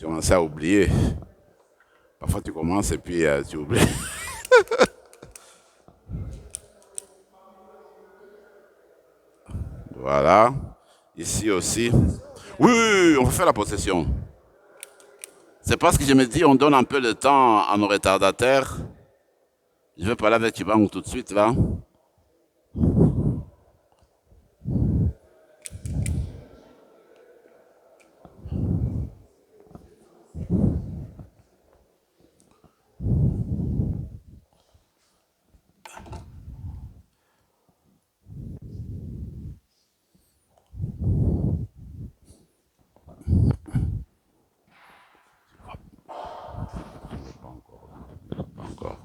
Tu commences à oublier. Parfois, tu commences et puis tu oublies. Voilà. Ici aussi. Oui, oui, oui, on va faire la possession. C'est parce que je me dis, on donne un peu de temps à nos retardataires. Je vais parler avec Chibang tout de suite, là. Pas encore. Pas encore.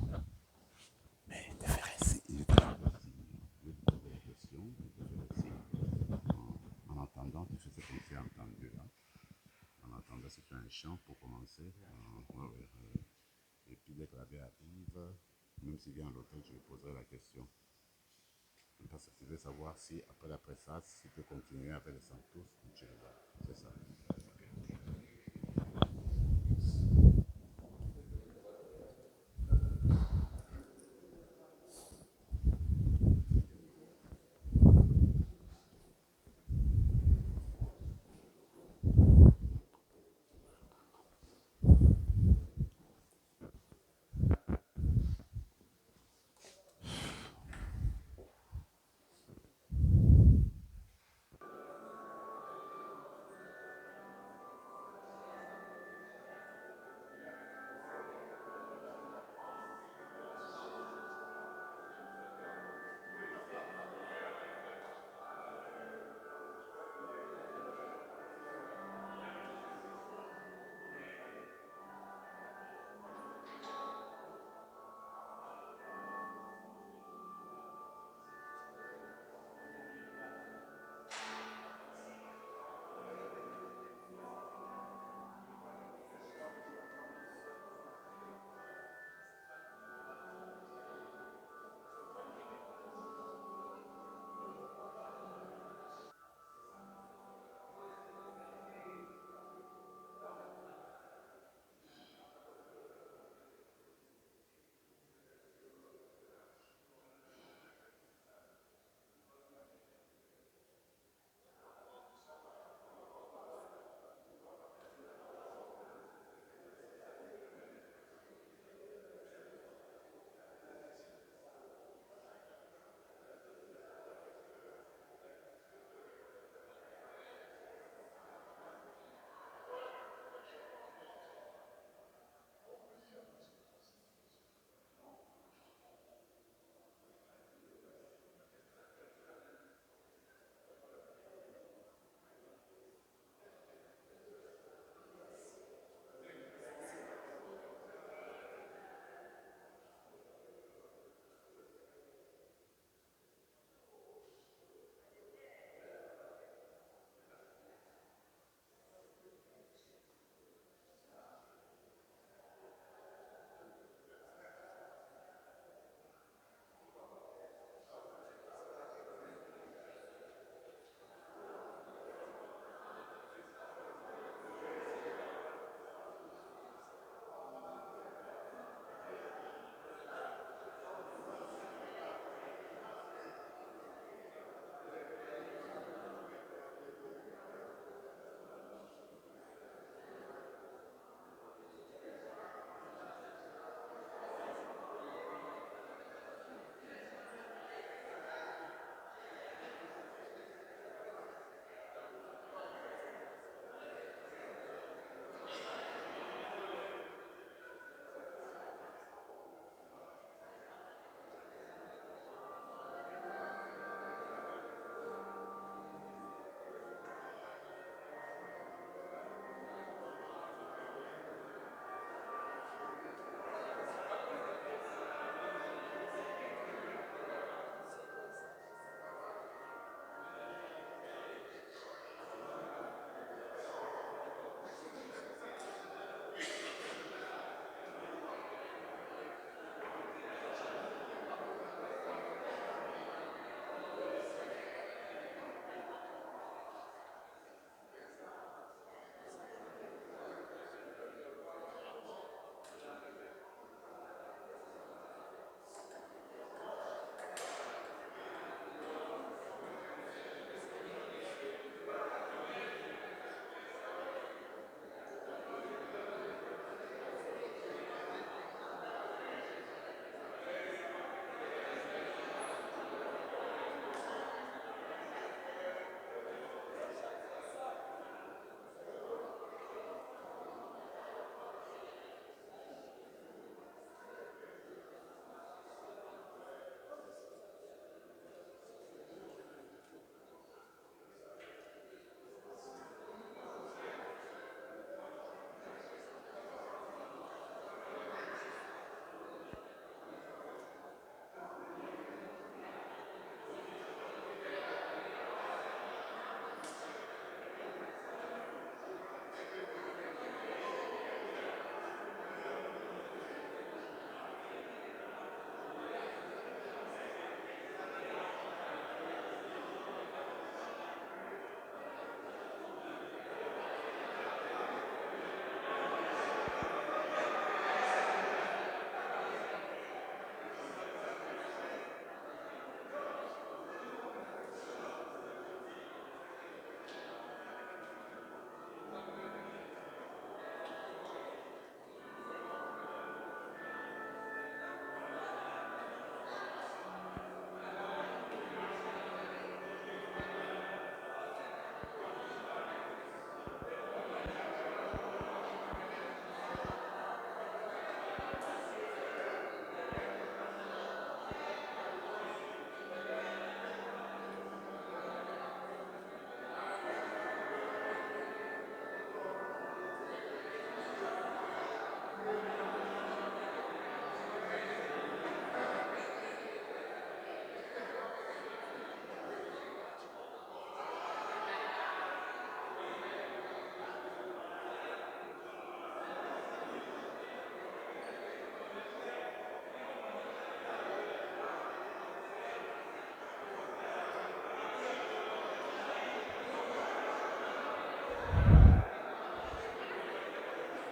Mais te faire ici. Je te poser la question. Je te faire ici. En attendant, tu fais comme c'est entendu, là. En attendant, c'est un chant pour commencer. Ouais, ouais, et puis dès que la vie arrive, même s'il vient à l'hôtel, je lui poserai la question. Parce que je veux savoir si après la pressade, tu peux continuer avec les Santos ou tu les as. C'est ça.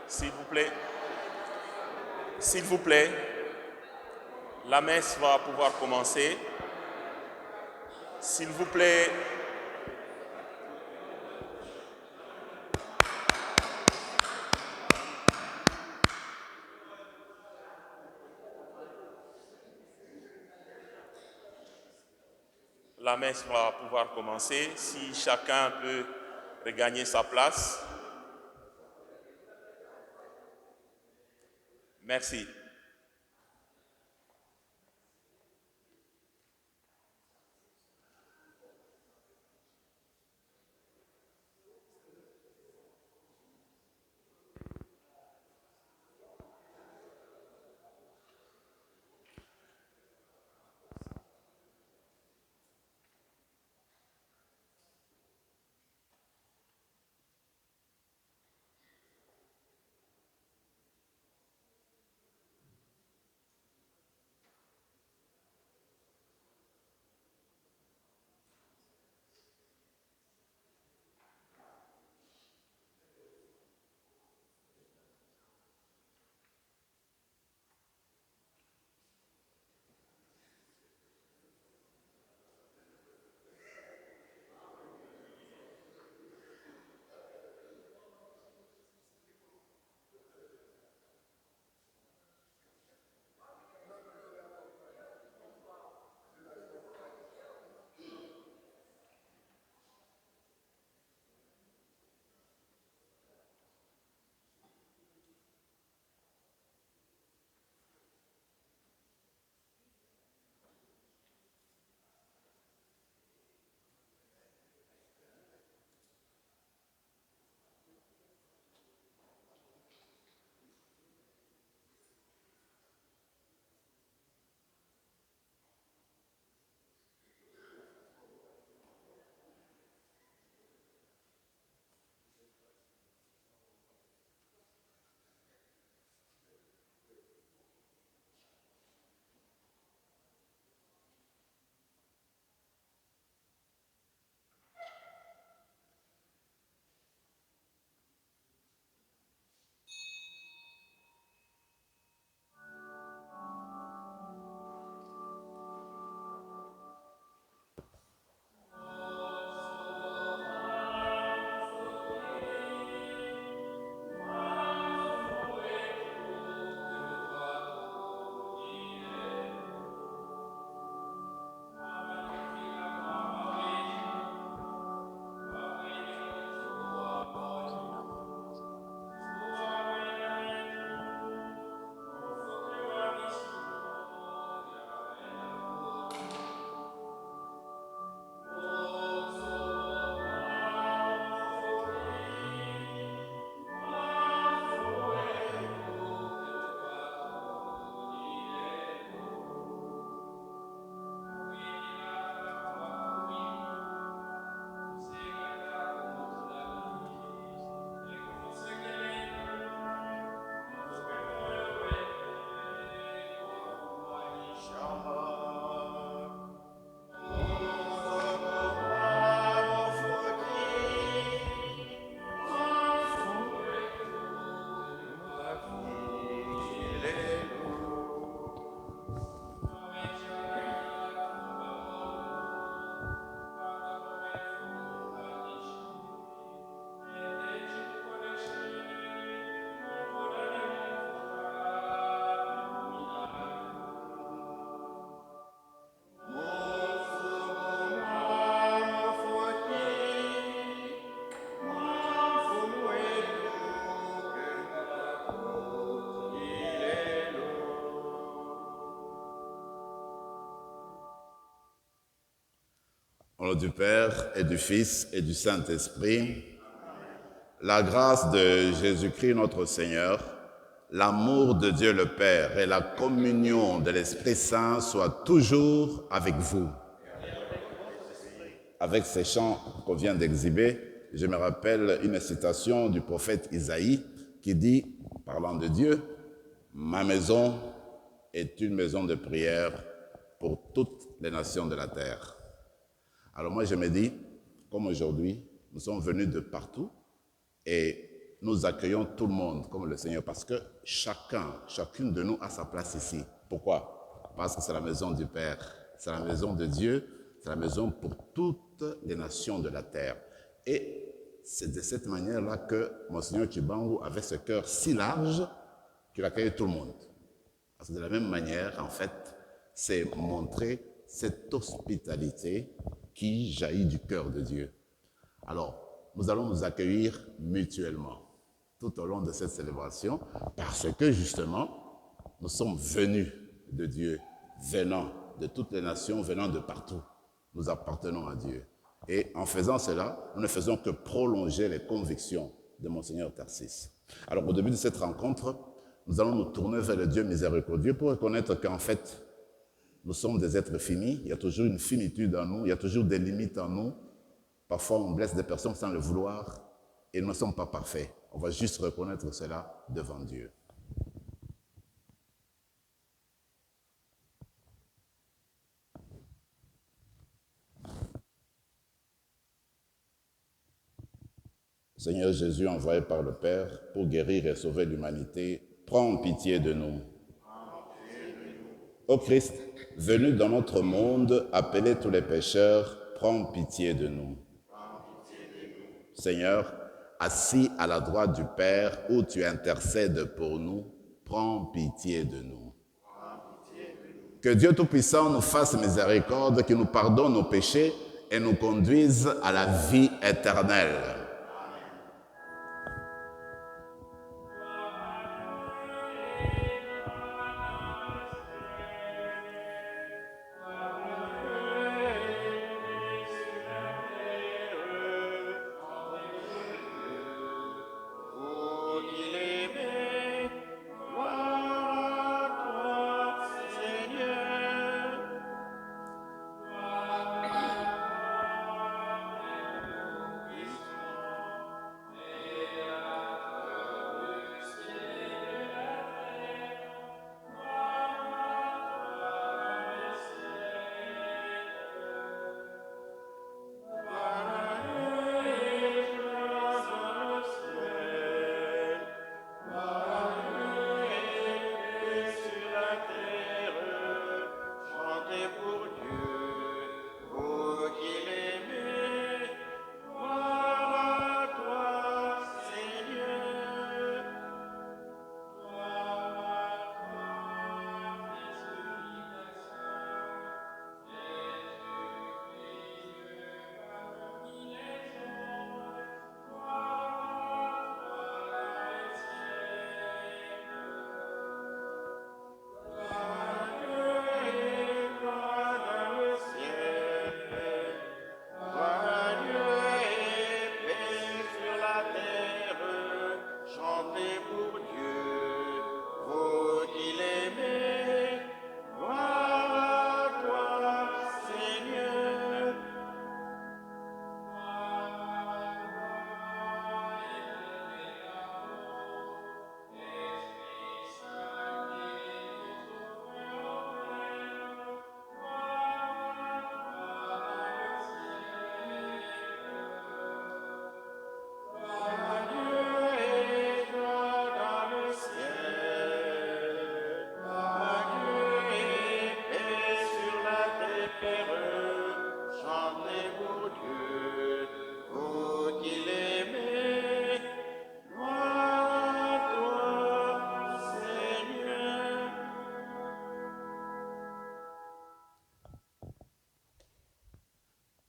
S'il vous plaît, la messe va pouvoir commencer. S'il vous plaît, la messe va pouvoir commencer. Si chacun peut regagner sa place. Merci. Au nom du Père et du Fils et du Saint-Esprit, la grâce de Jésus-Christ notre Seigneur, l'amour de Dieu le Père et la communion de l'Esprit Saint soient toujours avec vous. Avec ces chants qu'on vient d'exhiber, je me rappelle une citation du prophète Isaïe qui dit, parlant de Dieu, « Ma maison est une maison de prière pour toutes les nations de la terre. » Alors moi je me dis, comme aujourd'hui, nous sommes venus de partout et nous accueillons tout le monde comme le Seigneur parce que chacune de nous a sa place ici. Pourquoi? Parce que c'est la maison du Père, c'est la maison de Dieu, c'est la maison pour toutes les nations de la terre. Et c'est de cette manière-là que Monseigneur Tshibangou avait ce cœur si large qu'il accueillait tout le monde. Parce que de la même manière, en fait, c'est montrer cette hospitalité qui jaillit du cœur de Dieu. Alors, nous allons nous accueillir mutuellement tout au long de cette célébration parce que justement, nous sommes venus de Dieu, venant de toutes les nations, venant de partout. Nous appartenons à Dieu. Et en faisant cela, nous ne faisons que prolonger les convictions de Monseigneur Tarsis. Alors, au début de cette rencontre, nous allons nous tourner vers le Dieu miséricordieux pour reconnaître qu'en fait, nous sommes des êtres finis, il y a toujours une finitude en nous, il y a toujours des limites en nous. Parfois, on blesse des personnes sans le vouloir et nous ne sommes pas parfaits. On va juste reconnaître cela devant Dieu. Seigneur Jésus, envoyé par le Père pour guérir et sauver l'humanité, prends pitié de nous. Ô Christ, venu dans notre monde, appeler tous les pécheurs, prends pitié de nous. Seigneur, assis à la droite du Père, où tu intercèdes pour nous, prends pitié de nous. Que Dieu Tout-Puissant nous fasse miséricorde, qu'il nous pardonne nos péchés et nous conduise à la vie éternelle.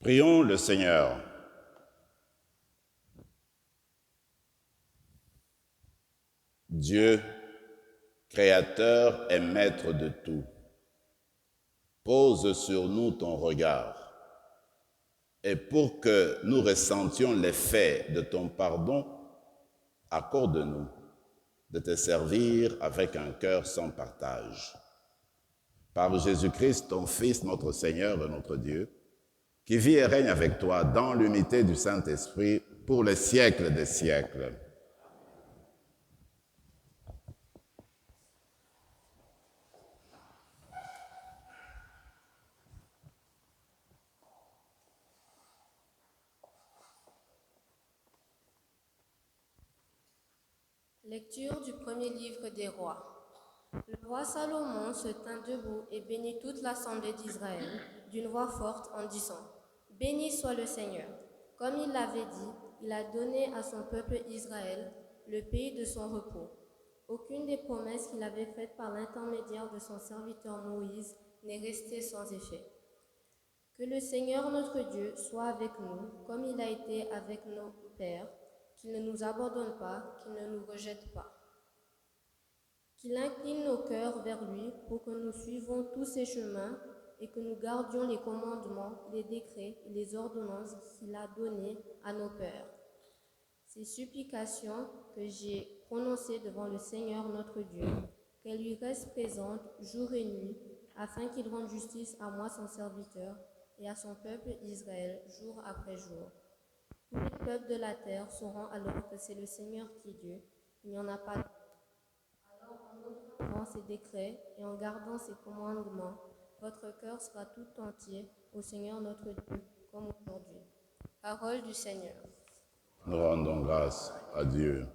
Prions le Seigneur. Dieu, Créateur et Maître de tout, pose sur nous ton regard, et pour que nous ressentions l'effet de ton pardon, accorde-nous de te servir avec un cœur sans partage. Par Jésus-Christ, ton Fils, notre Seigneur et notre Dieu, qui vit et règne avec toi dans l'unité du Saint-Esprit pour les siècles des siècles. Lecture du premier livre des rois. Le roi Salomon se tint debout et bénit toute l'assemblée d'Israël d'une voix forte en disant : Béni soit le Seigneur. Comme il l'avait dit, il a donné à son peuple Israël le pays de son repos. Aucune des promesses qu'il avait faites par l'intermédiaire de son serviteur Moïse n'est restée sans effet. Que le Seigneur notre Dieu soit avec nous, comme il a été avec nos pères, qu'il ne nous abandonne pas, qu'il ne nous rejette pas. Qu'il incline nos cœurs vers lui pour que nous suivions tous ses chemins et que nous gardions les commandements, les décrets et les ordonnances qu'il a donnés à nos pères. Ces supplications que j'ai prononcées devant le Seigneur notre Dieu, qu'elles lui restent présentes jour et nuit, afin qu'il rende justice à moi son serviteur et à son peuple Israël jour après jour. Tous les peuples de la terre sauront alors que c'est le Seigneur qui est Dieu, il n'y en a pas d'autre. En ses décrets et en gardant ses commandements, votre cœur sera tout entier au Seigneur notre Dieu, comme aujourd'hui. Parole du Seigneur. Nous rendons grâce à Dieu.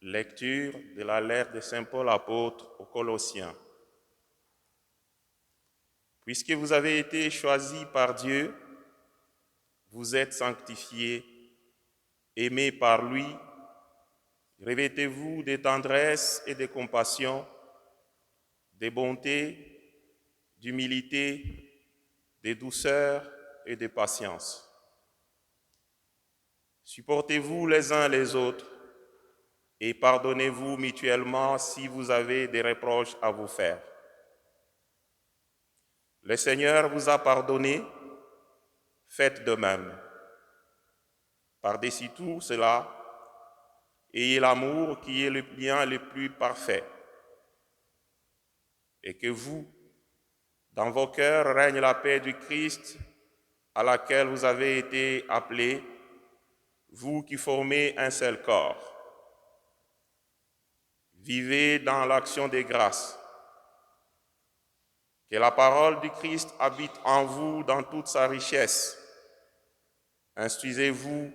Lecture de la lettre de Saint Paul apôtre aux Colossiens. Puisque vous avez été choisis par Dieu, vous êtes sanctifiés, aimés par lui, revêtez-vous de tendresse et de compassion, de bonté, d'humilité, de douceur et de patience. Supportez-vous les uns les autres et pardonnez-vous mutuellement si vous avez des reproches à vous faire. Le Seigneur vous a pardonné, faites de même. Par-dessus tout cela, ayez l'amour qui est le bien le plus parfait, et que vous, dans vos cœurs, règne la paix du Christ à laquelle vous avez été appelés, vous qui formez un seul corps. Vivez dans l'action des grâces. Que la parole du Christ habite en vous dans toute sa richesse. Instruisez-vous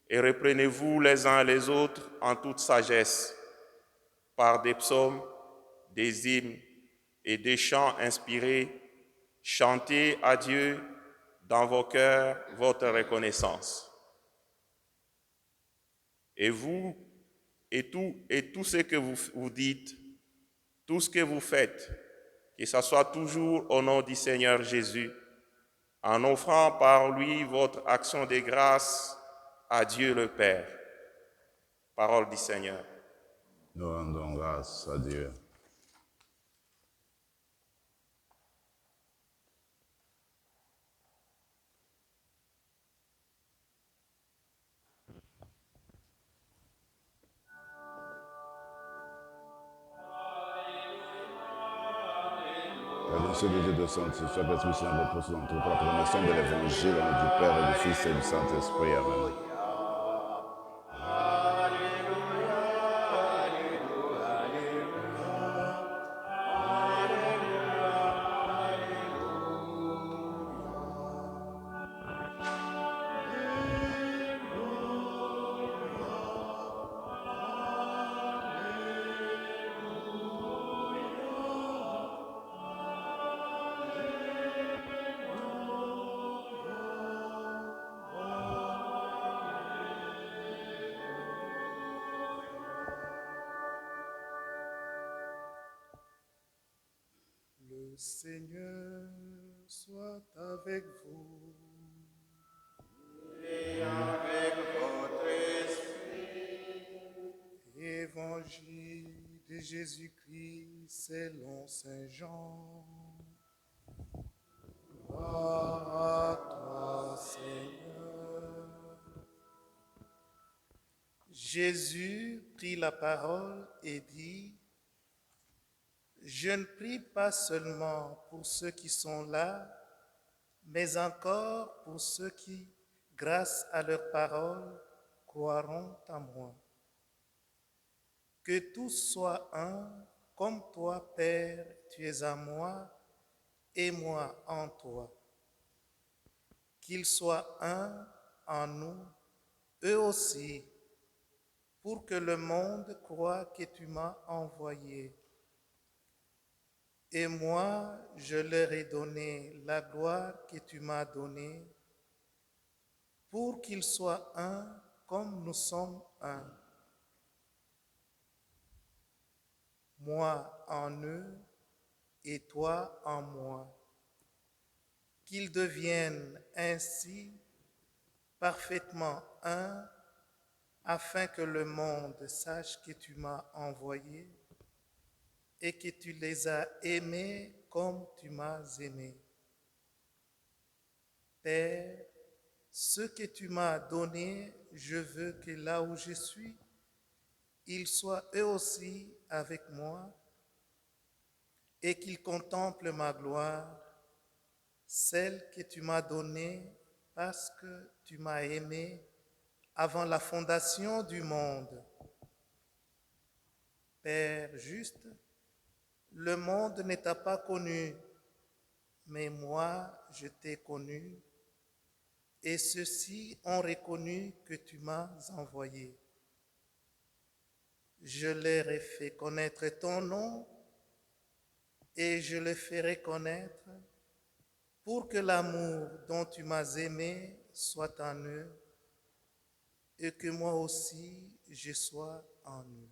et reprenez-vous les uns les autres en toute sagesse, par des psaumes, des hymnes et des chants inspirés, chantez à Dieu dans vos cœurs votre reconnaissance. Et vous, et tout ce que vous dites, tout ce que vous faites, que ce soit toujours au nom du Seigneur Jésus, en offrant par lui votre action de grâce à Dieu le Père. Parole du Seigneur. Nous rendons grâce à Dieu. Monsieur le Dieu de sainteté, sois béni dans votre poste d'entrée pour la proclamation de l'évangile au nom du Père et du Fils et du Saint-Esprit. Amen. Le Seigneur soit avec vous. Et avec votre esprit. Évangile de Jésus-Christ selon Saint Jean. Gloire à toi, Seigneur. Jésus prit la parole et dit: Je ne prie pas seulement pour ceux qui sont là, mais encore pour ceux qui, grâce à leur parole, croiront en moi. Que tous soient un, comme toi, Père, tu es en moi, et moi en toi. Qu'ils soient un en nous, eux aussi, pour que le monde croie que tu m'as envoyé. Et moi, je leur ai donné la gloire que tu m'as donnée, pour qu'ils soient un comme nous sommes un. Moi en eux et toi en moi. Qu'ils deviennent ainsi parfaitement un, afin que le monde sache que tu m'as envoyé et que tu les as aimés comme tu m'as aimé. Père, ce que tu m'as donné, je veux que là où je suis, ils soient eux aussi avec moi et qu'ils contemplent ma gloire, celle que tu m'as donnée parce que tu m'as aimé avant la fondation du monde. Père juste, le monde ne t'a pas connu, mais moi je t'ai connu, et ceux-ci ont reconnu que tu m'as envoyé. Je leur ai fait connaître ton nom, et je le ferai connaître pour que l'amour dont tu m'as aimé soit en eux, et que moi aussi je sois en eux.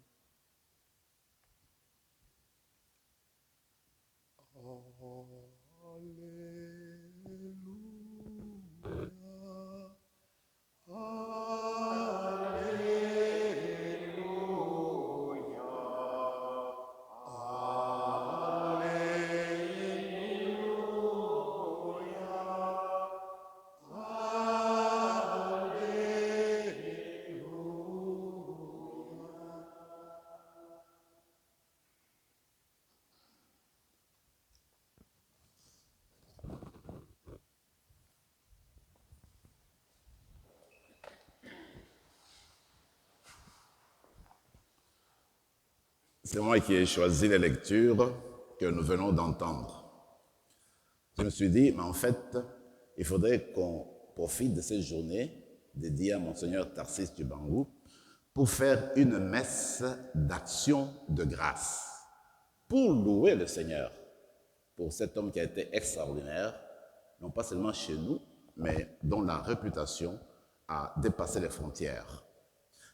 C'est moi qui ai choisi les lectures que nous venons d'entendre. Je me suis dit, mais en fait, il faudrait qu'on profite de cette journée dédiée à Monseigneur Tarcisse Tshibangou pour faire une messe d'action de grâce, pour louer le Seigneur, pour cet homme qui a été extraordinaire, non pas seulement chez nous, mais dont la réputation a dépassé les frontières.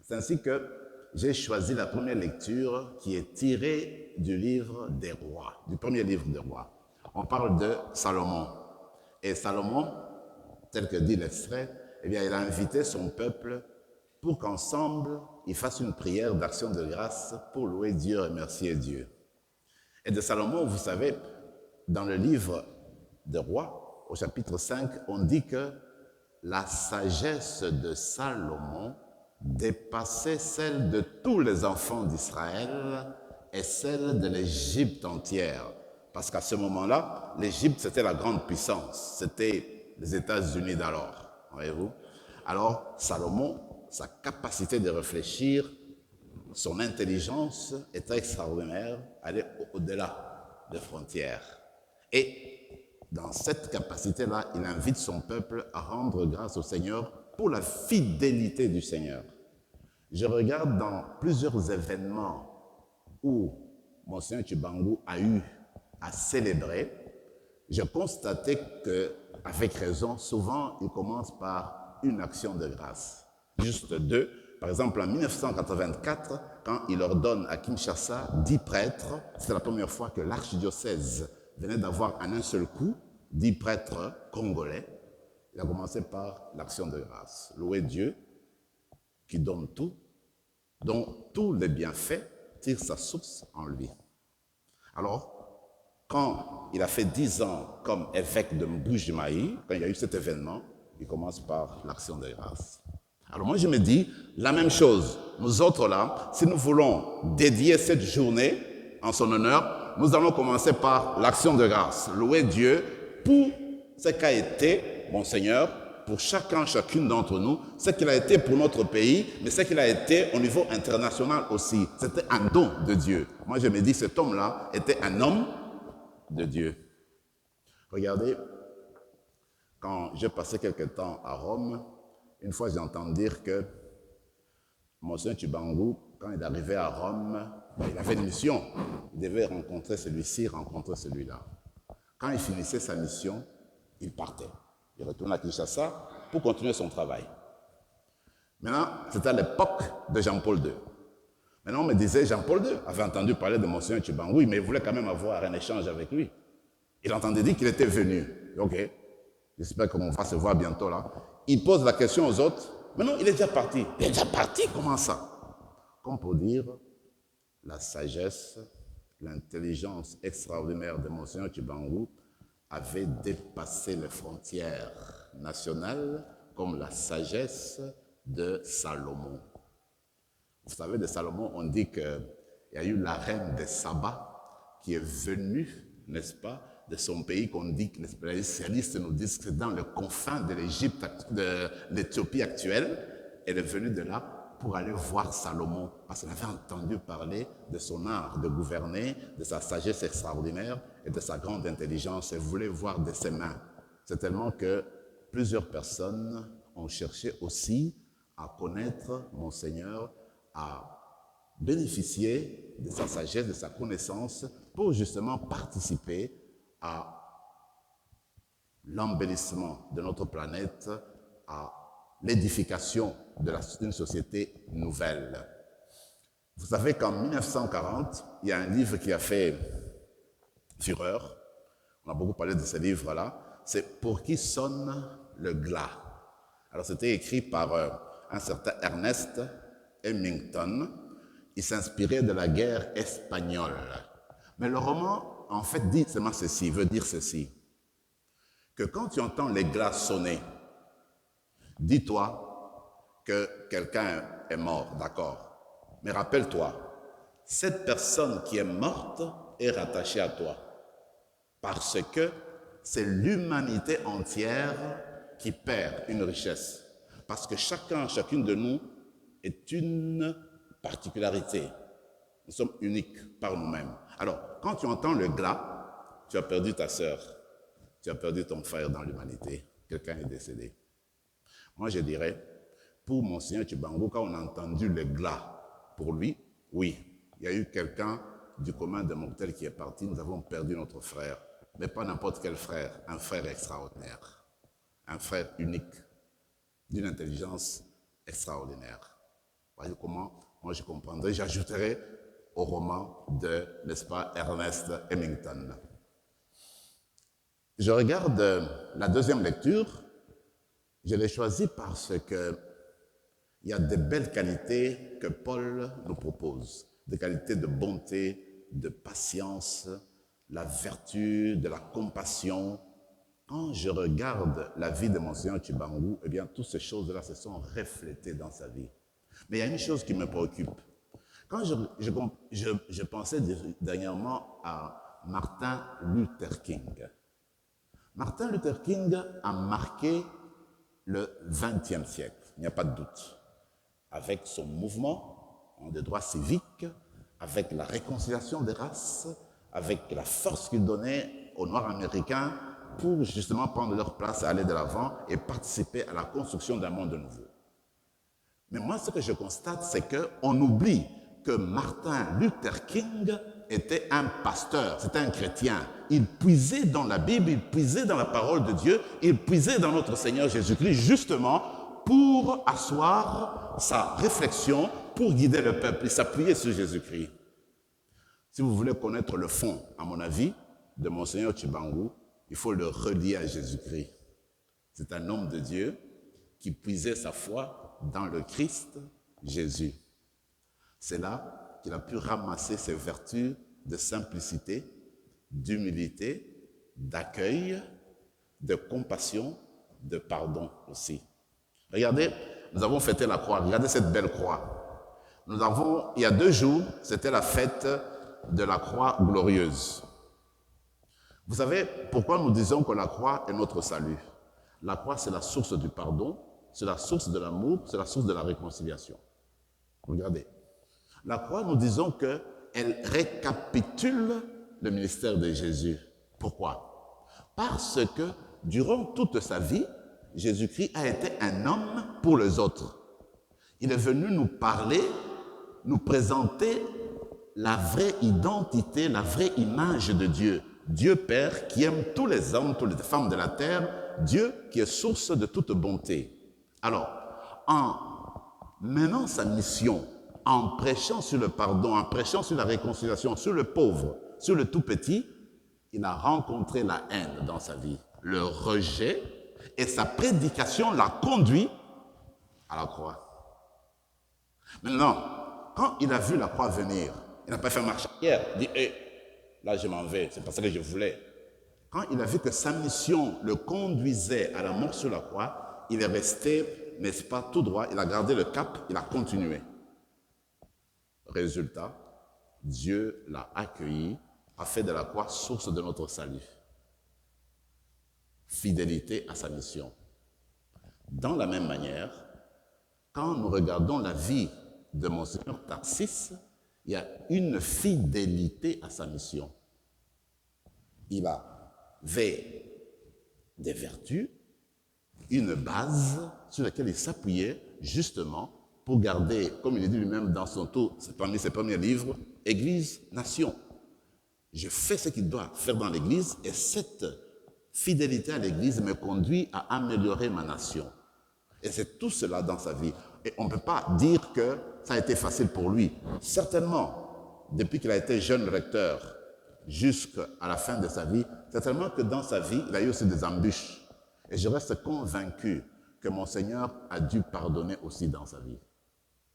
C'est ainsi que j'ai choisi la première lecture qui est tirée du livre des rois, du premier livre des rois. On parle de Salomon. Et Salomon, tel que dit l'extrait, eh bien, il a invité son peuple pour qu'ensemble, ils fassent une prière d'action de grâce pour louer Dieu et remercier Dieu. Et de Salomon, vous savez, dans le livre des rois, au chapitre 5, on dit que la sagesse de Salomon dépassait celle de tous les enfants d'Israël et celle de l'Égypte entière. Parce qu'à ce moment-là, l'Égypte, c'était la grande puissance. C'était les États-Unis d'alors, voyez-vous. Alors, Salomon, sa capacité de réfléchir, son intelligence était extraordinaire, allait au-delà des frontières. Et dans cette capacité-là, il invite son peuple à rendre grâce au Seigneur pour la fidélité du Seigneur. Je regarde dans plusieurs événements où Monseigneur Tshibangou a eu à célébrer, je constatais qu'avec raison, souvent, il commence par une action de grâce. Juste deux. Par exemple, en 1984, quand il ordonne à Kinshasa 10 prêtres, c'est la première fois que l'archidiocèse venait d'avoir en un seul coup 10 prêtres congolais. Il a commencé par l'action de grâce. Louer Dieu qui donne tout, dont tous les bienfaits tirent sa source en lui. Alors, quand il a fait 10 ans comme évêque de Mbujimayi, quand il y a eu cet événement, il commence par l'action de grâce. Alors moi je me dis, la même chose, nous autres là, si nous voulons dédier cette journée en son honneur, nous allons commencer par l'action de grâce, louer Dieu pour ce qu'a été, mon Seigneur, pour chacune d'entre nous, ce qu'il a été pour notre pays, mais ce qu'il a été au niveau international aussi. C'était un don de Dieu. Moi je me dis, cet homme-là était un homme de Dieu. Regardez, quand j'ai passé quelque temps à Rome, une fois j'ai entendu dire que Monseigneur Tshibangou, quand il arrivait à Rome, il avait une mission. Il devait rencontrer celui-ci, rencontrer celui-là. Quand il finissait sa mission, il partait. Il retournait à Kinshasa pour continuer son travail. Maintenant, c'était à l'époque de Jean-Paul II. Maintenant, on me disait, Jean-Paul II avait entendu parler de Monseigneur Tshibangou, mais il voulait quand même avoir un échange avec lui. Il entendait dire qu'il était venu. Ok, j'espère qu'on va se voir bientôt là. Il pose la question aux autres. Mais non, il est déjà parti. Il est déjà parti, comment ça? Comme pour dire, la sagesse, l'intelligence extraordinaire de Monseigneur Tshibangou avait dépassé les frontières nationales comme la sagesse de Salomon. Vous savez, de Salomon, on dit qu'il y a eu la reine de Saba qui est venue, n'est-ce pas, de son pays, qu'on dit que les spécialistes nous disent que c'est dans le confin de l'Égypte, de l'Éthiopie actuelle. Elle est venue de là pour aller voir Salomon, parce qu'elle avait entendu parler de son art de gouverner, de sa sagesse extraordinaire et de sa grande intelligence. Elle voulait voir de ses mains. C'est tellement que plusieurs personnes ont cherché aussi à connaître Monseigneur, à bénéficier de sa sagesse, de sa connaissance, pour justement participer à l'embellissement de notre planète, à l'édification d'une société nouvelle. Vous savez qu'en 1940, il y a un livre qui a fait fureur. On a beaucoup parlé de ce livre-là. C'est « Pour qui sonne le glas ». Alors c'était écrit par un certain Ernest Hemington. Il s'inspirait de la guerre espagnole. Mais le roman, en fait, dit seulement ceci, veut dire ceci, que quand tu entends les glas sonner, dis-toi que quelqu'un est mort, d'accord? Mais rappelle-toi, cette personne qui est morte est rattachée à toi, parce que c'est l'humanité entière qui perd une richesse. Parce que chacune de nous est une particularité. Nous sommes uniques par nous-mêmes. Alors, quand tu entends le glas, tu as perdu ta sœur, tu as perdu ton frère dans l'humanité. Quelqu'un est décédé. Moi, je dirais, pour Monseigneur Tshibangou, quand on a entendu le glas pour lui, oui, il y a eu quelqu'un du commun des mortels qui est parti, nous avons perdu notre frère. Mais pas n'importe quel frère, un frère extraordinaire. un frère unique, d'une intelligence extraordinaire. Voyez comment moi je comprendrai, j'ajouterai au roman de, n'est-ce pas, Ernest Hemington. Je regarde la deuxième lecture, je l'ai choisie parce que il y a de belles qualités que Paul nous propose, des qualités de bonté, de patience, la vertu, de la compassion. Quand je regarde la vie de Monseigneur Tshibangou, eh bien, toutes ces choses-là se sont reflétées dans sa vie. Mais il y a une chose qui me préoccupe. Quand je pensais dernièrement à Martin Luther King. Martin Luther King a marqué le XXe siècle, il n'y a pas de doute. Avec son mouvement des droits civiques, avec la réconciliation des races, avec la force qu'il donnait aux Noirs américains pour justement prendre leur place, aller de l'avant et participer à la construction d'un monde nouveau. Mais moi, ce que je constate, c'est qu'on oublie que Martin Luther King était un pasteur, c'était un chrétien. Il puisait dans la Bible, il puisait dans la parole de Dieu, il puisait dans notre Seigneur Jésus-Christ, justement, pour asseoir sa réflexion, pour guider le peuple. Il s'appuyait sur Jésus-Christ. Si vous voulez connaître le fond, à mon avis, de Monseigneur Tshibangou, il faut le relier à Jésus-Christ. C'est un homme de Dieu qui puisait sa foi dans le Christ Jésus. C'est là qu'il a pu ramasser ses vertus de simplicité, d'humilité, d'accueil, de compassion, de pardon aussi. Regardez, nous avons fêté la croix. Regardez cette belle croix. Il y a 2 jours, c'était la fête de la croix glorieuse. Vous savez pourquoi nous disons que la croix est notre salut? La croix, c'est la source du pardon, c'est la source de l'amour, c'est la source de la réconciliation. Regardez. La croix, nous disons qu'elle récapitule le ministère de Jésus. Pourquoi? Parce que durant toute sa vie, Jésus-Christ a été un homme pour les autres. Il est venu nous parler, nous présenter la vraie identité, la vraie image de Dieu. Dieu Père qui aime tous les hommes, toutes les femmes de la terre, Dieu qui est source de toute bonté. Alors, en menant sa mission, en prêchant sur le pardon, en prêchant sur la réconciliation, sur le pauvre, sur le tout petit, il a rencontré la haine dans sa vie, le rejet, et sa prédication l'a conduit à la croix. Maintenant, quand il a vu la croix venir, il n'a pas fait marche arrière. Il dit, là je m'en vais, c'est pas ça que je voulais. Quand il a vu que sa mission le conduisait à la mort sur la croix, il est resté, n'est-ce pas, tout droit, il a gardé le cap, il a continué. Résultat, Dieu l'a accueilli, a fait de la croix source de notre salut. Fidélité à sa mission. Dans la même manière, quand nous regardons la vie de Monseigneur Tarsis, il y a une fidélité à sa mission. Il avait des vertus, une base sur laquelle il s'appuyait justement pour garder, comme il dit lui-même dans son tour, parmi ses premiers livres, Église, Nation. Je fais ce qu'il doit faire dans l'Église et cette fidélité à l'Église me conduit à améliorer ma nation. Et c'est tout cela dans sa vie. Et on ne peut pas dire que ça a été facile pour lui. Certainement, depuis qu'il a été jeune recteur jusqu'à la fin de sa vie, certainement que dans sa vie, il a eu aussi des embûches. Et je reste convaincu que Monseigneur a dû pardonner aussi dans sa vie.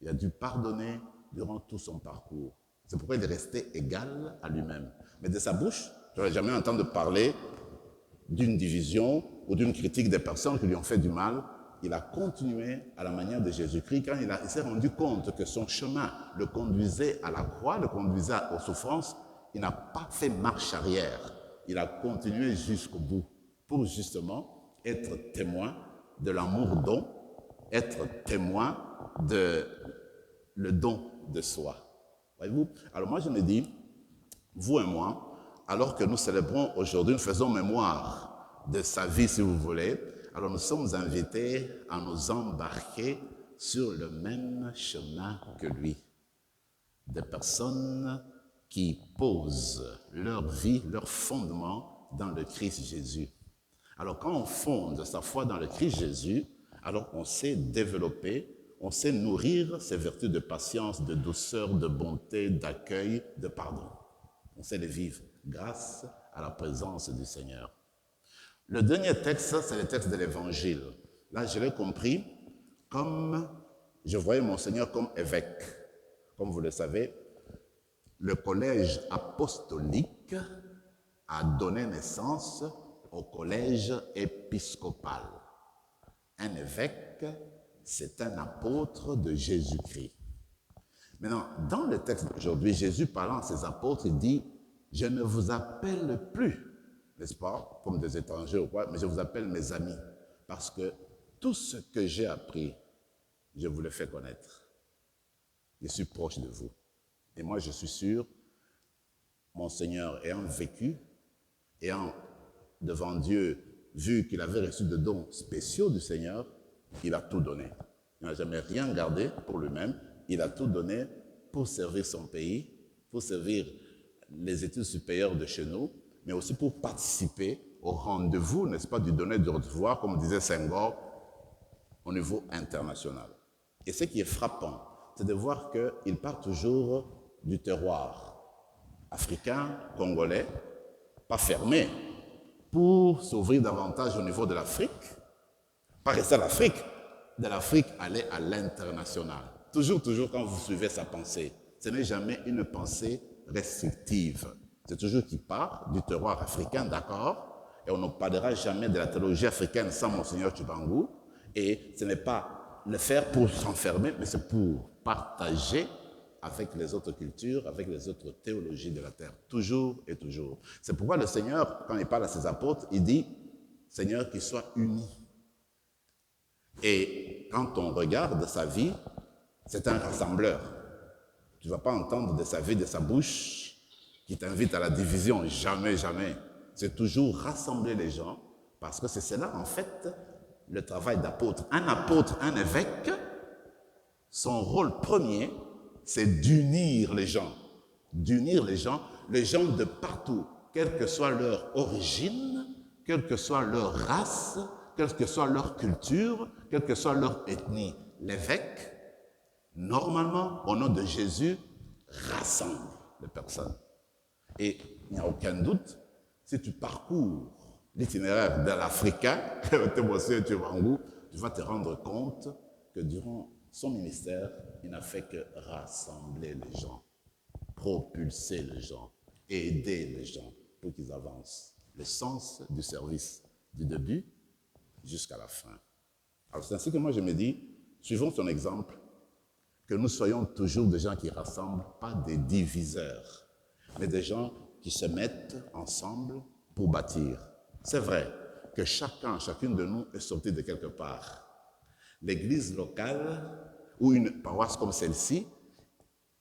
Il a dû pardonner durant tout son parcours. C'est pourquoi il est resté égal à lui-même. Mais de sa bouche, je n'aurais jamais entendu parler d'une division ou d'une critique des personnes qui lui ont fait du mal. Il a continué à la manière de Jésus-Christ quand il s'est rendu compte que son chemin le conduisait à la croix, le conduisait aux souffrances. Il n'a pas fait marche arrière. Il a continué jusqu'au bout pour justement être témoin de l'amour don, être témoin de le don de soi. Voyez-vous? Alors moi je me dis, vous et moi, alors que nous célébrons aujourd'hui, nous faisons mémoire de sa vie si vous voulez, alors nous sommes invités à nous embarquer sur le même chemin que lui. Des personnes qui posent leur vie, leur fondement dans le Christ Jésus. Alors quand on fonde sa foi dans le Christ Jésus, alors on sait développer, on sait nourrir ces vertus de patience, de douceur, de bonté, d'accueil, de pardon. On sait les vivre grâce à la présence du Seigneur. Le dernier texte, c'est le texte de l'Évangile. Là, je l'ai compris comme, je voyais mon Seigneur comme évêque. Comme vous le savez, le collège apostolique a donné naissance au collège épiscopal. Un évêque, c'est un apôtre de Jésus-Christ. Maintenant, dans le texte d'aujourd'hui, Jésus parlant à ses apôtres, il dit « Je ne vous appelle plus », n'est-ce pas, comme des étrangers ou quoi, mais je vous appelle mes amis, parce que tout ce que j'ai appris, je vous le fais connaître. Je suis proche de vous. Et moi, je suis sûr, mon Seigneur ayant vécu, ayant devant Dieu vu qu'il avait reçu de dons spéciaux du Seigneur, il a tout donné. Il n'a jamais rien gardé pour lui-même. Il a tout donné pour servir son pays, pour servir les études supérieures de chez nous, mais aussi pour participer au rendez-vous, n'est-ce pas, du donner du recevoir, comme disait Senghor, au niveau international. Et ce qui est frappant, c'est de voir qu'il part toujours du terroir africain, congolais, pas fermé, pour s'ouvrir davantage au niveau de l'Afrique, pas rester à l'Afrique, de l'Afrique aller à l'international. Toujours quand vous suivez sa pensée, ce n'est jamais une pensée restrictive. C'est toujours qu'il part du terroir africain, d'accord, et on ne parlera jamais de la théologie africaine sans Monseigneur Tshibangou, et ce n'est pas le faire pour s'enfermer, mais c'est pour partager avec les autres cultures, avec les autres théologies de la terre, toujours et toujours. C'est pourquoi le Seigneur, quand il parle à ses apôtres, il dit, Seigneur, qu'ils soient unis. Et quand on regarde sa vie, c'est un rassembleur. Tu ne vas pas entendre de sa vie, de sa bouche, qui t'invite à la division, jamais, jamais. C'est toujours rassembler les gens, parce que c'est cela, en fait, le travail d'apôtre. Un apôtre, un évêque, son rôle premier, c'est d'unir les gens. D'unir les gens de partout, quelle que soit leur origine, quelle que soit leur race, quelle que soit leur culture, quelle que soit leur ethnie. L'évêque, normalement, au nom de Jésus, rassemble les personnes. Et il n'y a aucun doute, si tu parcours l'itinéraire de l'Africain, tu vas te rendre compte que durant son ministère, il n'a fait que rassembler les gens, propulser les gens, aider les gens pour qu'ils avancent. Le sens du service, du début jusqu'à la fin. Alors c'est ainsi que moi je me dis, suivons son exemple, que nous soyons toujours des gens qui rassemblent, pas des diviseurs, mais des gens qui se mettent ensemble pour bâtir. C'est vrai que chacune de nous est sorti de quelque part. L'église locale ou une paroisse comme celle-ci,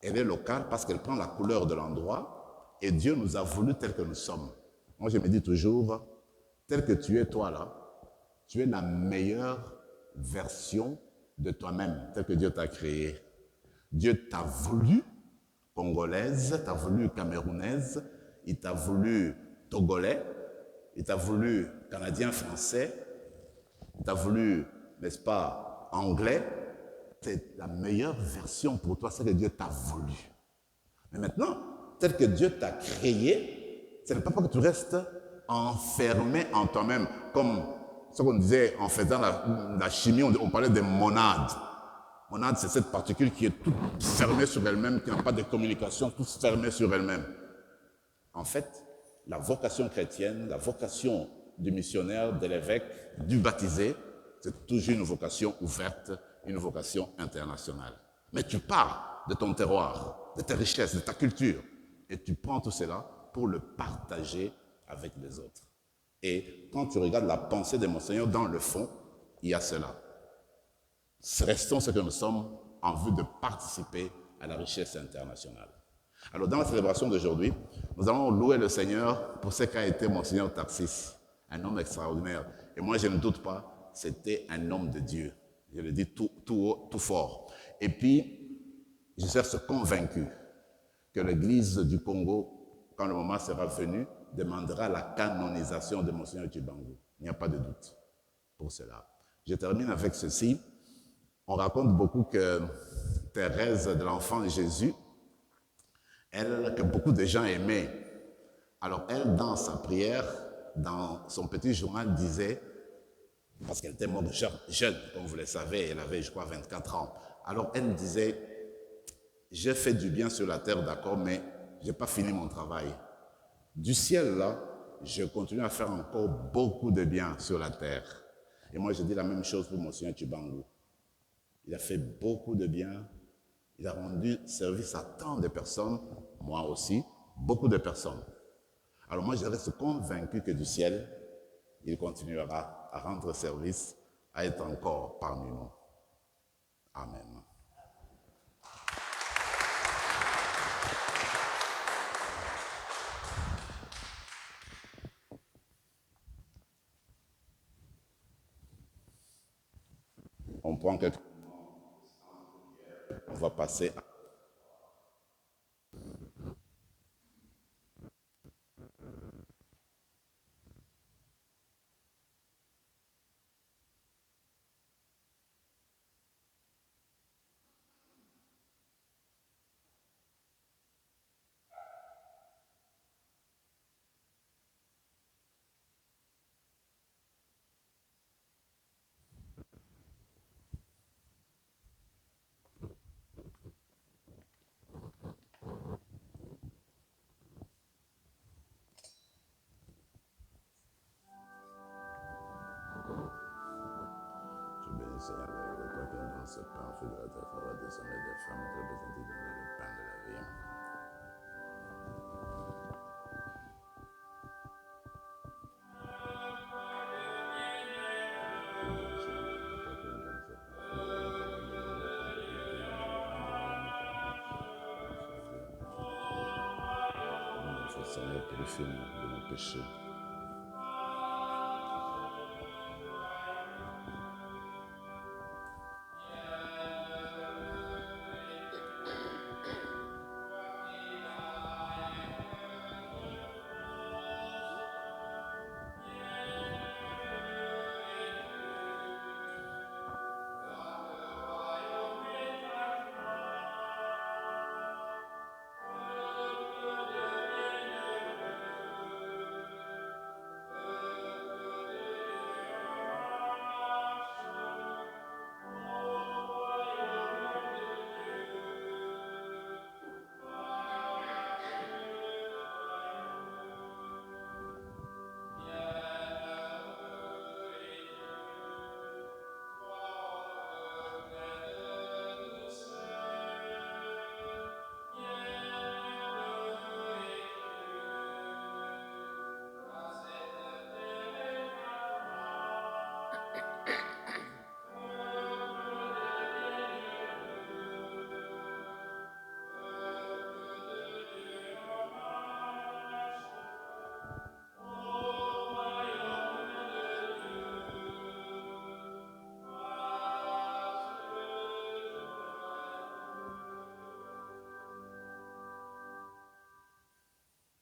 elle est locale parce qu'elle prend la couleur de l'endroit et Dieu nous a voulu tels que nous sommes. Moi, je me dis toujours, tel que tu es toi là, tu es la meilleure version de toi-même, tel que Dieu t'a créé. Dieu t'a voulu congolaise, t'a voulu camerounaise, il t'a voulu togolais, il t'a voulu canadien-français, il t'a voulu, n'est-ce pas, anglais. C'est la meilleure version pour toi, c'est que Dieu t'a voulu. Mais maintenant, tel que Dieu t'a créé, ce n'est pas pour que tu restes enfermé en toi-même, comme ce qu'on disait en faisant la chimie, on parlait des monades. Monade, c'est cette particule qui est toute fermée sur elle-même, qui n'a pas de communication, toute fermée sur elle-même. En fait, la vocation chrétienne, la vocation du missionnaire, de l'évêque, du baptisé, c'est toujours une vocation ouverte, une vocation internationale. Mais tu pars de ton terroir, de tes richesses, de ta culture, et tu prends tout cela pour le partager avec les autres. Et quand tu regardes la pensée de Monseigneur, dans le fond, il y a cela. Restons ce que nous sommes en vue de participer à la richesse internationale. Alors, dans la célébration d'aujourd'hui, nous allons louer le Seigneur pour ce qu'a été Monseigneur Tarsis, un homme extraordinaire. Et moi, je ne doute pas, c'était un homme de Dieu. Je le dis tout haut, tout fort. Et puis, je suis convaincu que l'Église du Congo, quand le moment sera venu, demandera la canonisation de Monseigneur Tshibangou. Il n'y a pas de doute pour cela. Je termine avec ceci. On raconte beaucoup que Thérèse de l'Enfant Jésus, elle, que beaucoup de gens aimaient. Alors elle, dans sa prière, dans son petit journal, disait, parce qu'elle était morte jeune, comme vous le savez, elle avait, je crois, 24 ans. Alors elle disait, j'ai fait du bien sur la terre, d'accord, mais je n'ai pas fini mon travail. Du ciel, là, je continue à faire encore beaucoup de bien sur la terre. Et moi, je dis la même chose pour Monseigneur Tshibangou. Il a fait beaucoup de bien. Il a rendu service à tant de personnes, moi aussi, beaucoup de personnes. Alors moi, je reste convaincu que du ciel, il continuera à rendre service, à être encore parmi nous. Amen. On prend quelques... On va passer à... Seigneur, le toi qui donne ce pain, feu de la terre, fera descendre des femmes, représentées dans le pain de la vie. Seigneur, purifie-nous de nos péchés.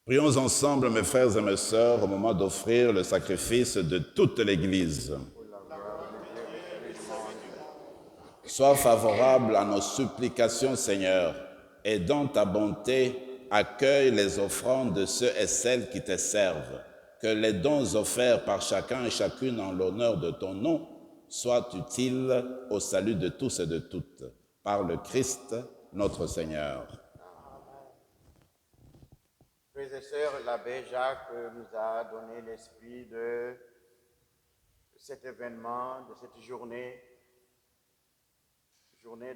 Prions ensemble, mes frères et mes sœurs, au moment d'offrir le sacrifice de toute l'Église. Sois favorable à nos supplications, Seigneur, et dans ta bonté, accueille les offrandes de ceux et celles qui te servent. Que les dons offerts par chacun et chacune en l'honneur de ton nom soient utiles au salut de tous et de toutes. Par le Christ, notre Seigneur. Frères et sœurs, l'abbé Jacques nous a donné l'esprit de cet événement, de cette journée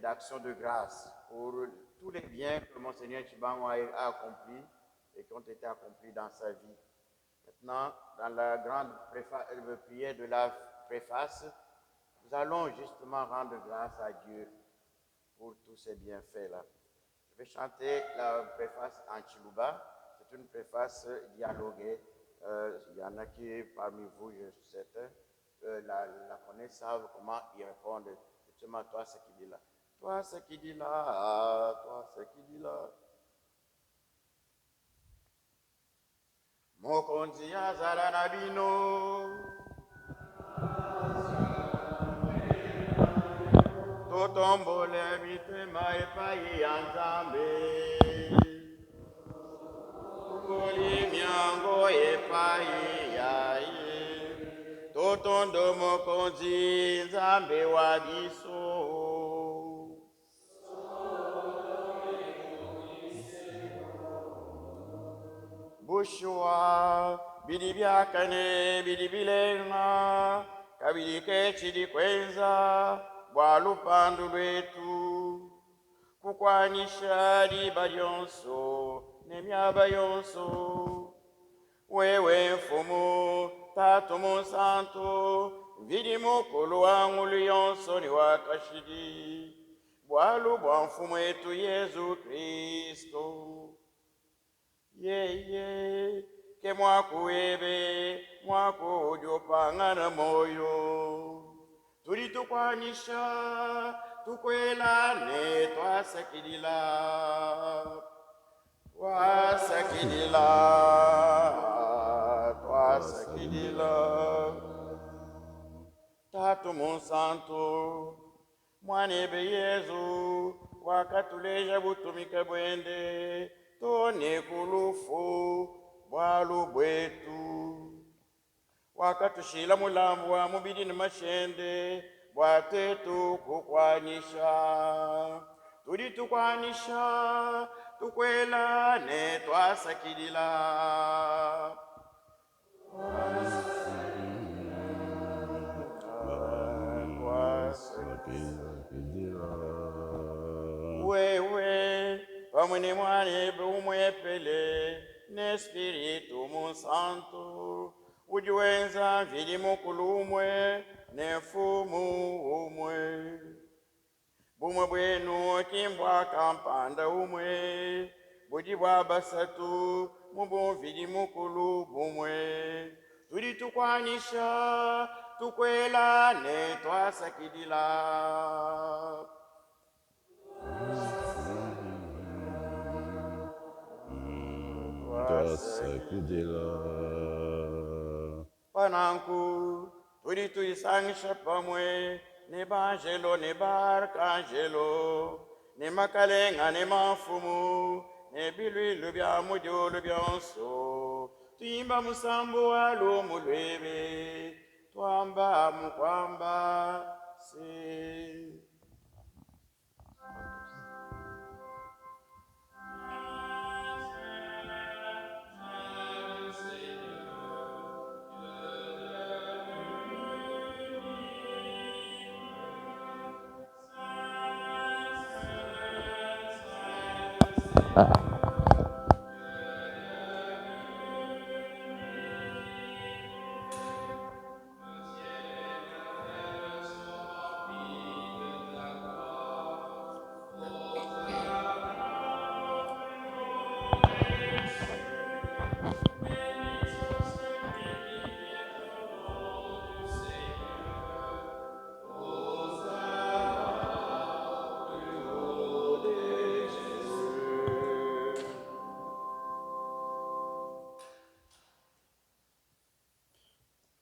d'action de grâce pour tous les biens que Monseigneur Tshibangou a accomplis et qui ont été accomplis dans sa vie. Maintenant, dans la grande prière de la préface, nous allons justement rendre grâce à Dieu pour tous ces bienfaits-là. Je vais chanter la préface en Chiluba. C'est une préface dialoguée. Il y en a qui, parmi vous, je sais, la connaissent, savent comment y répondre. Justement, toi, ce qui dit là. Toi, ce qui dit là. Toi, ce qui dit là. Mokonzi azala na bino. totombole mitema epai ya Nzambe. Tongoli miango epai ya ye. Totondo mokonzi Nzambe wa biso. Bushwa bidibyakane bidibilenga kabirike chidi kwenza bwa lupandu lwetu kukwanisha liba lyonso nemyaba yonso wewe mfumu tatu musantu vili mukulu wangulu yonso ni wakashidi bwalu bwa mfumu etu Yesu Kristo yeye ke mwakuwebe mwakujopangana moyo tuli tukwanisha tukwelane twasakilila tatu musantu mwanebe Yesu wakatuleja butumike bwende tone kulufu bwalu bwetu wakatushila mulambu wa mubili na mashende bwatetu kukwanisha tuli tukwanisha tukwelane twasakilila wewe pamwe mwane umwepele ne Spiritu Musantu ujuwenza vili mukulu umwe ne fumu umwe bumwe bwenu kimbwa kampanda umwe budi bwa basatu mubu vili mukulu bumwe tuli tukwanisha tukwelane twasakilila pananku tuli tuisangisha pamwe ne banjelo ne barkangelo ne makalenga ne mafumu ne bilwilu bya mujulu byonso tuyimba musambo walo mulwebe twamba mukwamba se.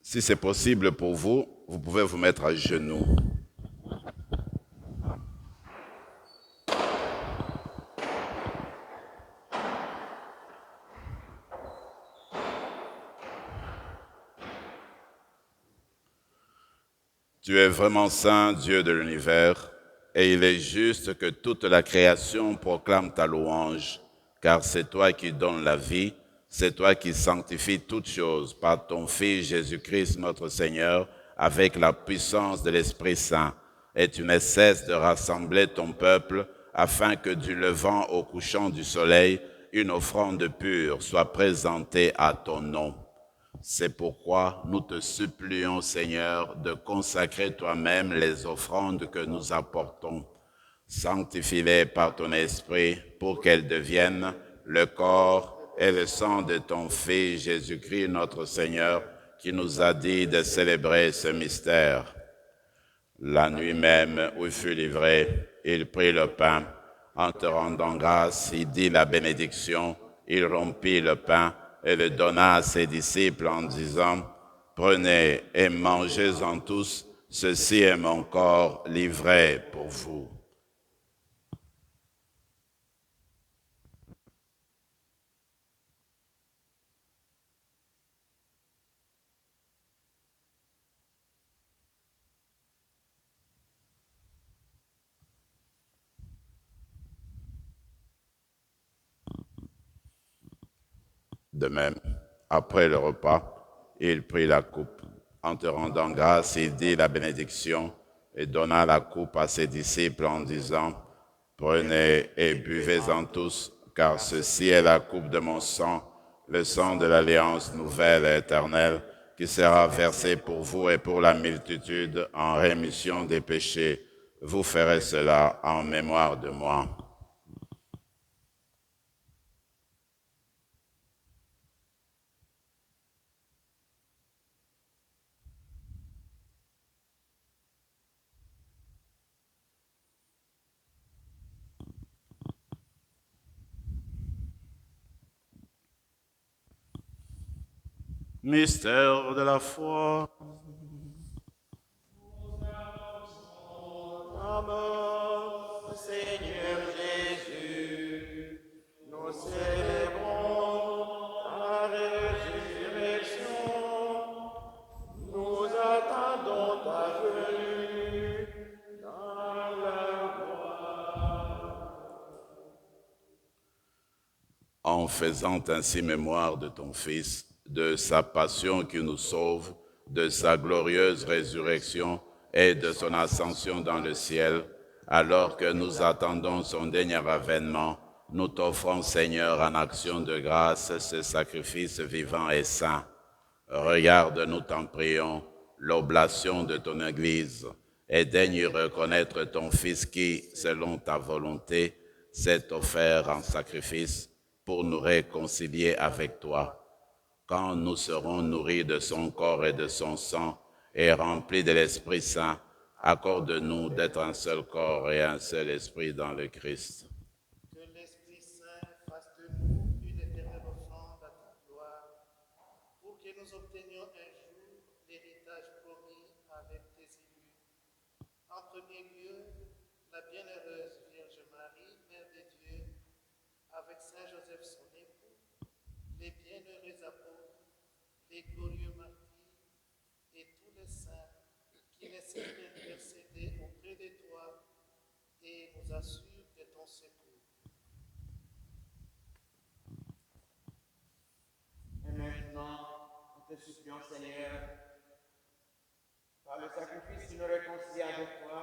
Si c'est possible pour vous, vous pouvez vous mettre à genoux. Tu es vraiment saint, Dieu de l'univers, et il est juste que toute la création proclame ta louange, car c'est toi qui donnes la vie, c'est toi qui sanctifies toutes choses par ton Fils Jésus-Christ notre Seigneur, avec la puissance de l'Esprit Saint. Et tu ne cesses de rassembler ton peuple, afin que du levant au couchant du soleil, une offrande pure soit présentée à ton nom. C'est pourquoi nous te supplions, Seigneur, de consacrer toi-même les offrandes que nous apportons. Sanctifie-les par ton esprit pour qu'elles deviennent le corps et le sang de ton Fils Jésus-Christ notre Seigneur, qui nous a dit de célébrer ce mystère. La nuit même où il fut livré, il prit le pain. En te rendant grâce, il dit la bénédiction, il rompit le pain et le donna à ses disciples en disant « Prenez et mangez-en tous, Ceci est mon corps livré pour vous. De même, après le repas, il prit la coupe. En te rendant grâce, il dit la bénédiction et donna la coupe à ses disciples en disant, « Prenez et buvez-en tous, car ceci est la coupe de mon sang, le sang de l'alliance nouvelle et éternelle, qui sera versé pour vous et pour la multitude en rémission des péchés. Vous ferez cela en mémoire de moi. » Mystère de la foi. Seigneur Jésus, nous célébrons ta résurrection. Nous attendons ta venue dans la gloire. En faisant ainsi mémoire de ton Fils, de sa passion qui nous sauve, de sa glorieuse résurrection et de son ascension dans le ciel, alors que nous attendons son dernier avènement, nous t'offrons, Seigneur, en action de grâce, ce sacrifice vivant et saint. Regarde-nous, t'en prions, l'oblation de ton Église, et daigne reconnaître ton Fils qui, selon ta volonté, s'est offert en sacrifice pour nous réconcilier avec toi. Quand nous serons nourris de son corps et de son sang et remplis de l'Esprit Saint, accorde-nous d'être un seul corps et un seul esprit dans le Christ. Que l'Esprit Saint fasse de nous une éternelle offrande à ta gloire, pour que nous obtenions un jour l'héritage promis avec tes élus. En premier lieu, la bienheureuse Vierge Marie, Mère de Dieu, avec Saint Joseph son époux, les bienheureux apôtres, les glorieux martyrs et tous les saints qui laissent intercéder auprès de toi et nous assurent de ton secours. Et maintenant, nous te supplions, Seigneur, par le sacrifice qui nous réconcilie avec toi,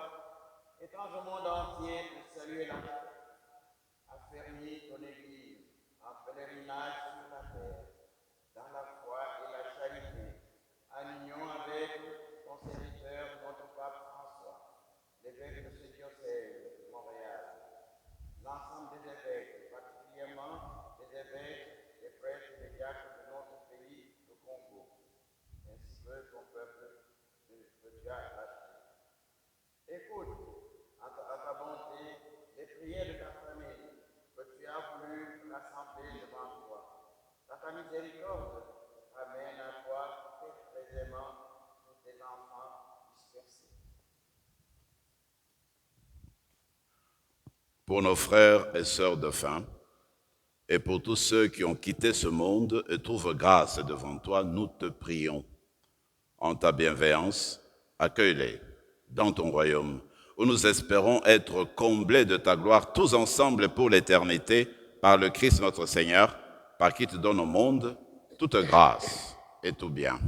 étends au monde entier le salut et la paix. Affermis ton Église en pèlerinage sur la terre, dans la foi et la charité, en union avec ton serviteur, notre pape François, l'évêque de ce diocèse de Montréal, l'ensemble des évêques, particulièrement les évêques, les prêtres et les diacres de notre pays, le Congo, ainsi que ton peuple que tu as racheté. Écoute, à ta bonté, les prières de ta famille que tu as voulu rassembler devant toi. Par ta miséricorde, amène à toi très aisément tous tes enfants dispersés. Pour nos frères et sœurs défunts, et pour tous ceux qui ont quitté ce monde et trouvent grâce devant toi, nous te prions. En ta bienveillance, accueille-les dans ton royaume, où nous espérons être comblés de ta gloire tous ensemble pour l'éternité, par le Christ notre Seigneur, par qui tu donnes au monde toute grâce et tout bien.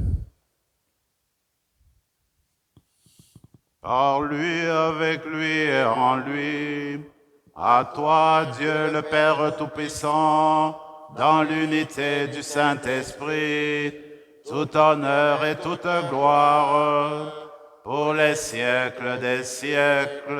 Par lui, avec lui et en lui, à toi, Dieu le Père Tout-Puissant, dans l'unité du Saint-Esprit, tout honneur et toute gloire, pour les siècles des siècles.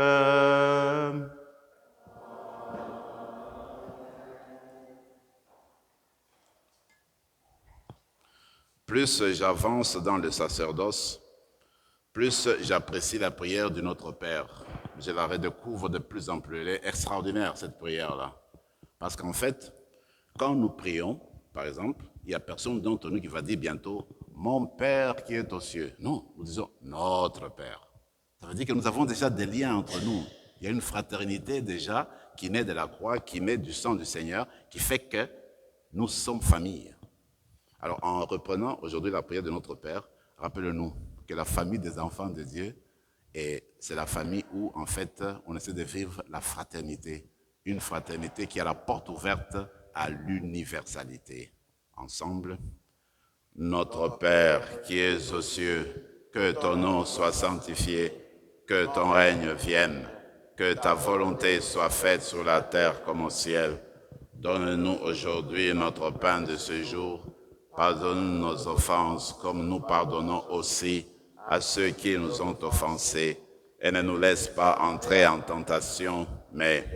Plus j'avance dans le sacerdoce, plus j'apprécie la prière du Notre Père. Je la redécouvre de plus en plus. Elle est extraordinaire, cette prière-là. Parce qu'en fait, quand nous prions, par exemple, il n'y a personne d'entre nous qui va dire bientôt « Mon Père qui est aux cieux ». Non, nous disons « Notre Père ». Ça veut dire que nous avons déjà des liens entre nous. Il y a une fraternité déjà qui naît de la croix, qui naît du sang du Seigneur, qui fait que nous sommes famille. Alors, en reprenant aujourd'hui la prière de notre Père, rappelez-nous que la famille des enfants de Dieu, c'est la famille où, en fait, on essaie de vivre la fraternité. Une fraternité qui a la porte ouverte à l'universalité. Ensemble, notre Père qui es aux cieux, que ton nom soit sanctifié, que ton règne vienne, que ta volonté soit faite sur la terre comme au ciel. Donne-nous aujourd'hui notre pain de ce jour. Pardonne nos offenses comme nous pardonnons aussi à ceux qui nous ont offensés. Et ne nous laisse pas entrer en tentation, mais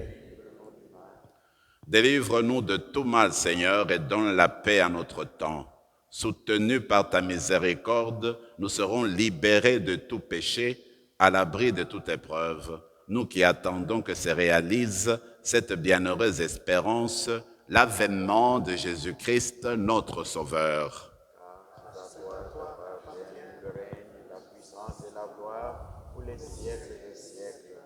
délivre-nous de tout mal, Seigneur, et donne la paix à notre temps. Soutenus par ta miséricorde, nous serons libérés de tout péché, à l'abri de toute épreuve. Nous qui attendons que se réalise cette bienheureuse espérance, l'avènement de Jésus-Christ, notre Sauveur. Le règne, la puissance et la gloire pour les siècles des siècles.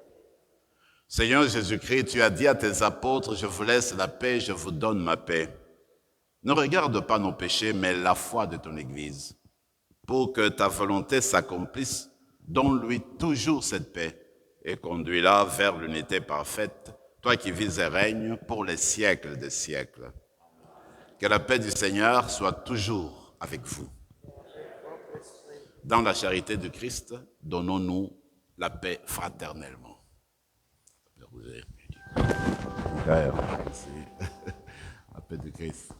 Seigneur Jésus-Christ, tu as dit à tes apôtres, je vous laisse la paix, je vous donne ma paix. Ne regarde pas nos péchés, mais la foi de ton Église. Pour que ta volonté s'accomplisse, donne-lui toujours cette paix et conduis-la vers l'unité parfaite, toi qui vis et règnes pour les siècles des siècles. Que la paix du Seigneur soit toujours avec vous. Dans la charité du Christ, donnons-nous la paix fraternellement. Frère, ici, la paix du Christ.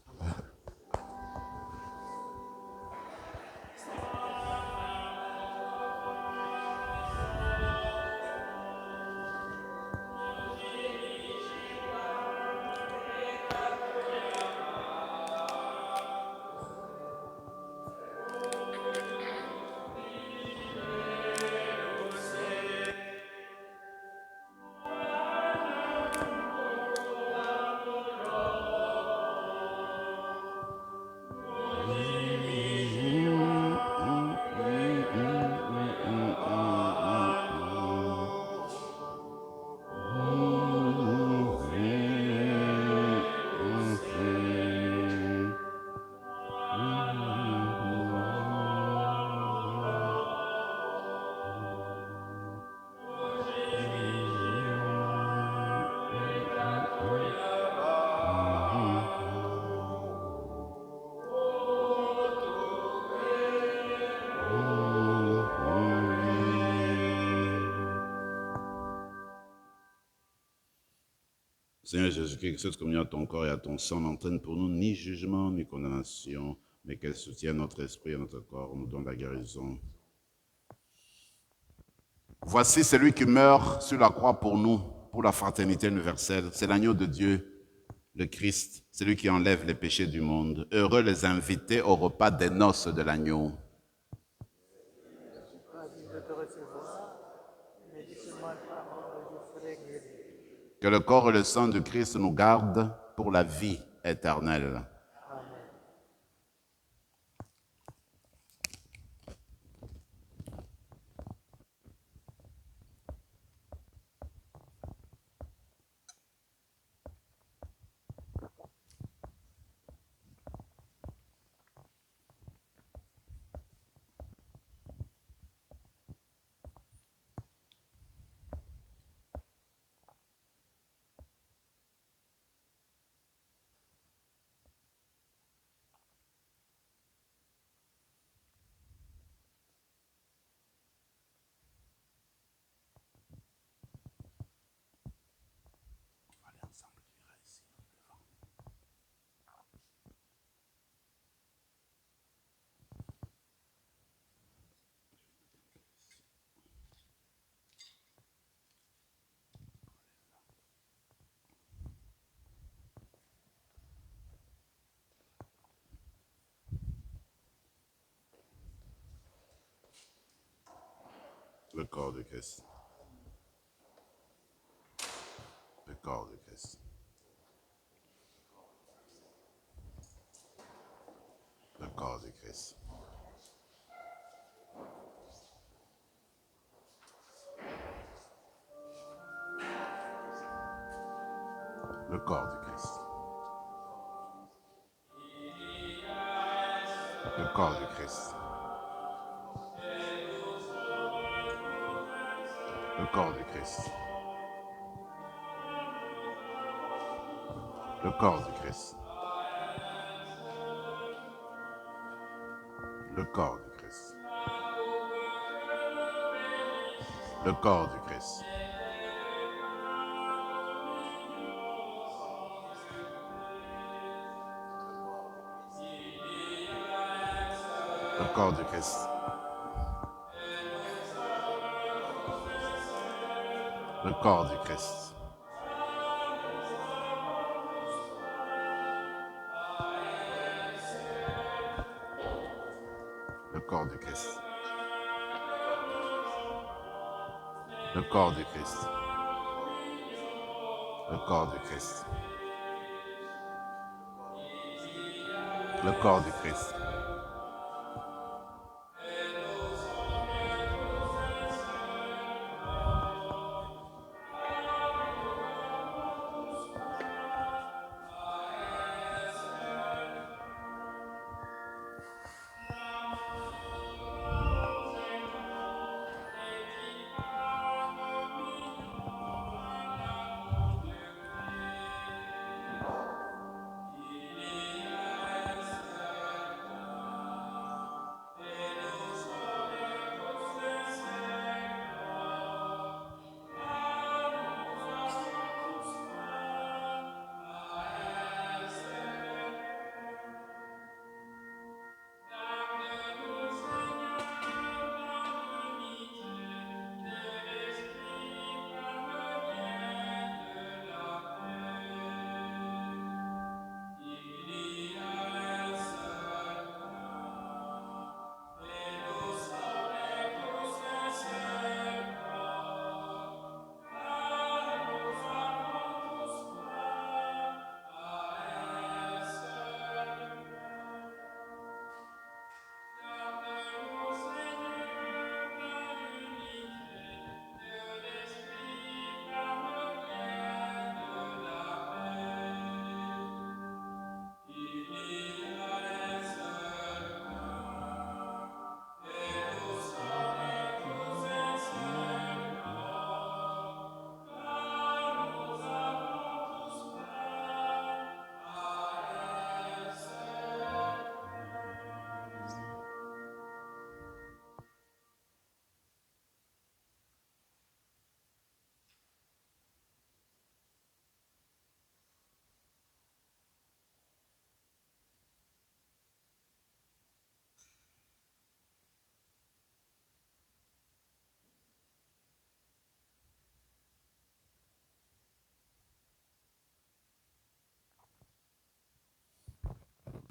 Seigneur Jésus-Christ, que cette communion à ton corps et à ton sang n'entraîne pour nous ni jugement ni condamnation, mais qu'elle soutienne notre esprit et notre corps, nous donne la guérison. Voici celui qui meurt sur la croix pour nous, pour la fraternité universelle. C'est l'agneau de Dieu, le Christ, celui qui enlève les péchés du monde. Heureux les invités au repas des noces de l'agneau. Que le corps et le sang du Christ nous gardent pour la vie éternelle. Le corps de Christ. Le corps de Christ. Le corps de Christ. Le corps du Christ. Le corps du Christ. Le corps du Christ. Le corps du Christ. Le corps du Christ. Le corps du Christ. Le corps du Christ. Le corps du Christ. Le corps du Christ. Le corps du Christ. Le corps du Christ. Le corps du Christ.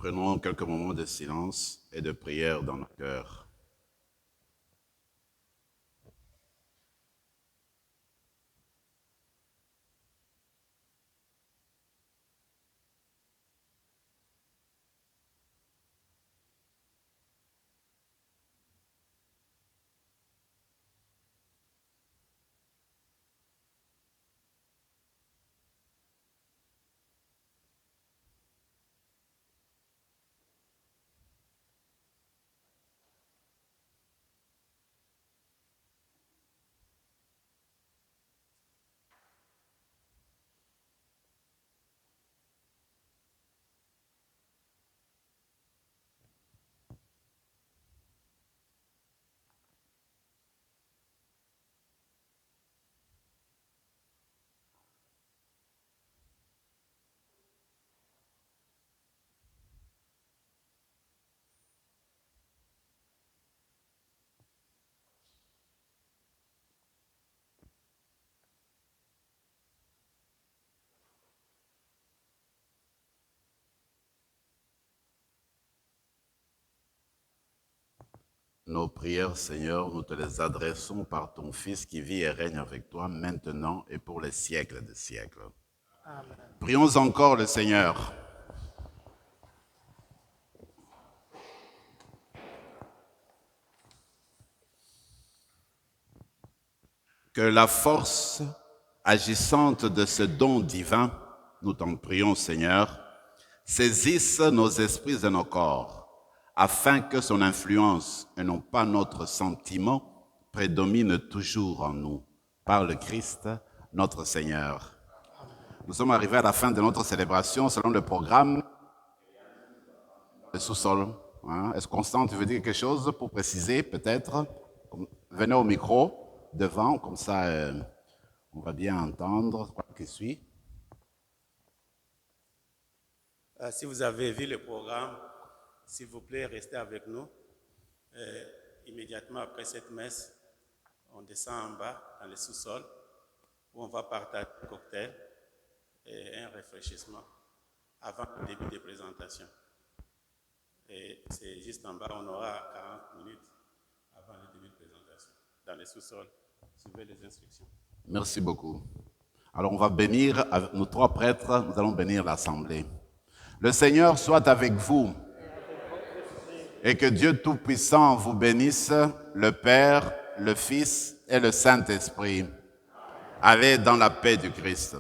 Prenons quelques moments de silence et de prière dans nos cœurs. Nos prières, Seigneur, nous te les adressons par ton Fils qui vit et règne avec toi maintenant et pour les siècles des siècles. Amen. Prions encore le Seigneur. Que la force agissante de ce don divin nous t'en prions, Seigneur, saisisse nos esprits et nos corps, afin que son influence, et non pas notre sentiment, prédomine toujours en nous, par le Christ, notre Seigneur. Nous sommes arrivés à la fin de notre célébration selon le programme le sous-sol. Hein? Est-ce que Constant, tu veux dire quelque chose pour préciser, peut-être? Venez au micro, devant, comme ça, on va bien entendre quoi que suit. Si vous avez vu le programme, s'il vous plaît, restez avec nous. Immédiatement après cette messe, on descend en bas, dans le sous-sol, où on va partager un cocktail et un rafraîchissement avant le début des présentations. Et c'est juste en bas, on aura 40 minutes avant le début de présentation, dans le sous-sol. Suivez les instructions. Merci beaucoup. Alors, on va bénir, nous trois prêtres, nous allons bénir l'Assemblée. Le Seigneur soit avec vous et que Dieu Tout-Puissant vous bénisse, le Père, le Fils et le Saint-Esprit. Allez dans la paix du Christ.